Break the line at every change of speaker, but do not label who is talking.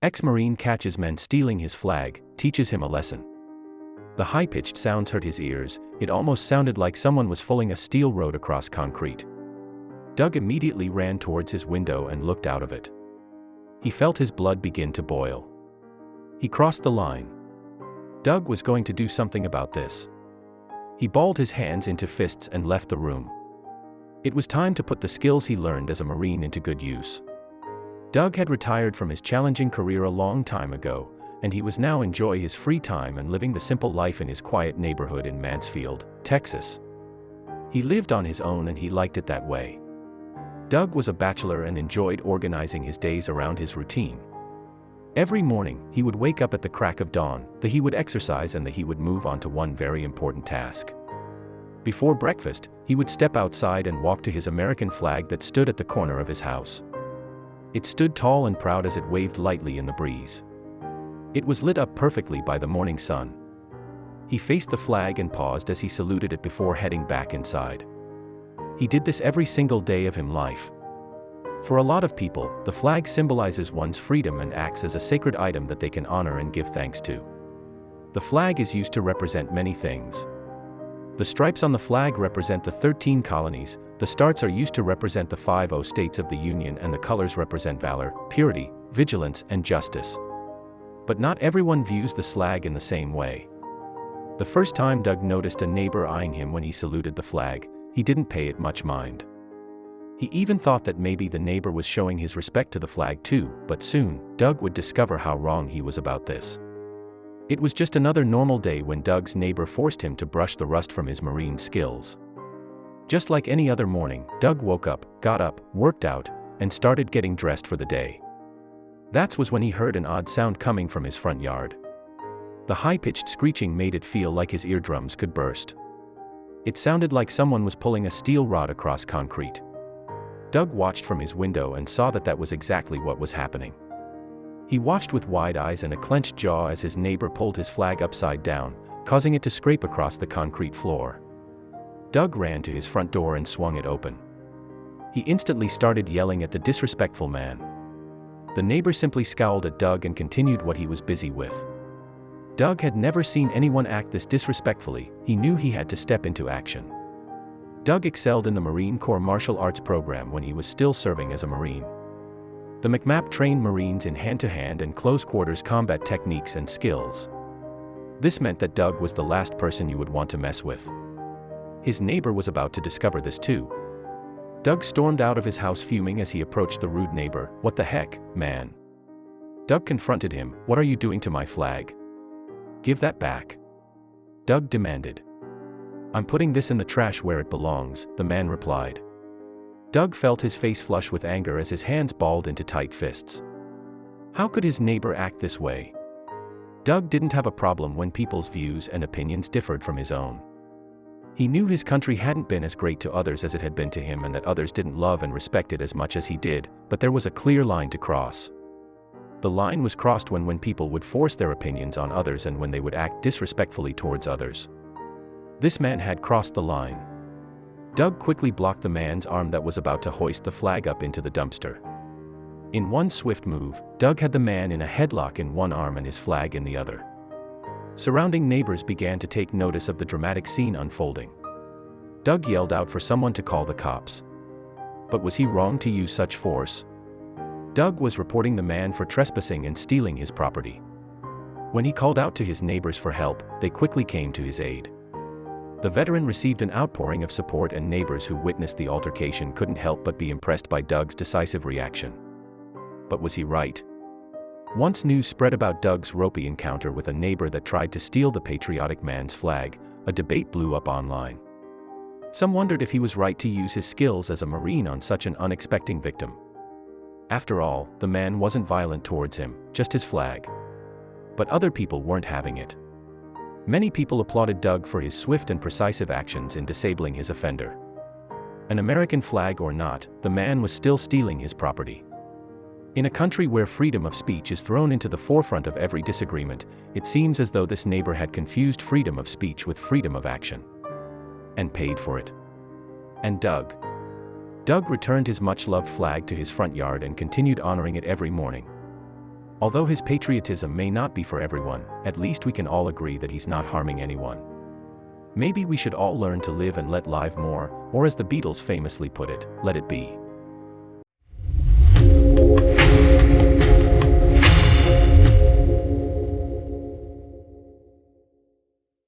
Ex-Marine catches men stealing his flag, teaches him a lesson. The high-pitched sounds hurt his ears. It almost sounded like someone was fulling a steel road across concrete. Doug immediately ran towards his window and looked out of it. He felt his blood begin to boil. He crossed the line. Doug was going to do something about this. He balled his hands into fists and left the room. It was time to put the skills he learned as a Marine into good use. Doug had retired from his challenging career a long time ago, and he was now enjoying his free time and living the simple life in his quiet neighborhood in Mansfield, Texas. He lived on his own and he liked it that way. Doug was a bachelor and enjoyed organizing his days around his routine. Every morning, he would wake up at the crack of dawn, then he would exercise and then he would move on to one very important task. Before breakfast, he would step outside and walk to his American flag that stood at the corner of his house. It stood tall and proud as it waved lightly in the breeze. It was lit up perfectly by the morning sun. He faced the flag and paused as he saluted it before heading back inside. He did this every single day of his life. For a lot of people, the flag symbolizes one's freedom and acts as a sacred item that they can honor and give thanks to. The flag is used to represent many things. The stripes on the flag represent the 13 colonies, the stars are used to represent the 50 states of the Union, and the colors represent valor, purity, vigilance, and justice. But not everyone views the flag in the same way. The first time Doug noticed a neighbor eyeing him when he saluted the flag, he didn't pay it much mind. He even thought that maybe the neighbor was showing his respect to the flag too, but soon, Doug would discover how wrong he was about this. It was just another normal day when Doug's neighbor forced him to brush the rust from his Marine skills. Just like any other morning, Doug woke up, got up, worked out, and started getting dressed for the day. That was when he heard an odd sound coming from his front yard. The high-pitched screeching made it feel like his eardrums could burst. It sounded like someone was pulling a steel rod across concrete. Doug watched from his window and saw that that was exactly what was happening. He watched with wide eyes and a clenched jaw as his neighbor pulled his flag upside down, causing it to scrape across the concrete floor. Doug ran to his front door and swung it open. He instantly started yelling at the disrespectful man. The neighbor simply scowled at Doug and continued what he was busy with. Doug had never seen anyone act this disrespectfully. He knew he had to step into action. Doug excelled in the Marine Corps martial arts program when he was still serving as a Marine. The MCMAP trained Marines in hand-to-hand and close-quarters combat techniques and skills. This meant that Doug was the last person you would want to mess with. His neighbor was about to discover this too. Doug stormed out of his house fuming as he approached the rude neighbor. "What the heck, man?" Doug confronted him. "What are you doing to my flag? Give that back," Doug demanded. "I'm putting this in the trash where it belongs," the man replied. Doug felt his face flush with anger as his hands balled into tight fists. How could his neighbor act this way? Doug didn't have a problem when people's views and opinions differed from his own. He knew his country hadn't been as great to others as it had been to him and that others didn't love and respect it as much as he did, but there was a clear line to cross. The line was crossed when people would force their opinions on others and when they would act disrespectfully towards others. This man had crossed the line. Doug quickly blocked the man's arm that was about to hoist the flag up into the dumpster. In one swift move, Doug had the man in a headlock in one arm and his flag in the other. Surrounding neighbors began to take notice of the dramatic scene unfolding. Doug yelled out for someone to call the cops. But was he wrong to use such force? Doug was reporting the man for trespassing and stealing his property. When he called out to his neighbors for help, they quickly came to his aid. The veteran received an outpouring of support and neighbors who witnessed the altercation couldn't help but be impressed by Doug's decisive reaction. But was he right? Once news spread about Doug's ropey encounter with a neighbor that tried to steal the patriotic man's flag, a debate blew up online. Some wondered if he was right to use his skills as a Marine on such an unexpected victim. After all, the man wasn't violent towards him, just his flag. But other people weren't having it. Many people applauded Doug for his swift and precise actions in disabling his offender. An American flag or not, the man was still stealing his property. In a country where freedom of speech is thrown into the forefront of every disagreement, it seems as though this neighbor had confused freedom of speech with freedom of action. And paid for it. And Doug returned his much-loved flag to his front yard and continued honoring it every morning. Although his patriotism may not be for everyone, at least we can all agree that he's not harming anyone. Maybe we should all learn to live and let live more, or as the Beatles famously put it, let it be.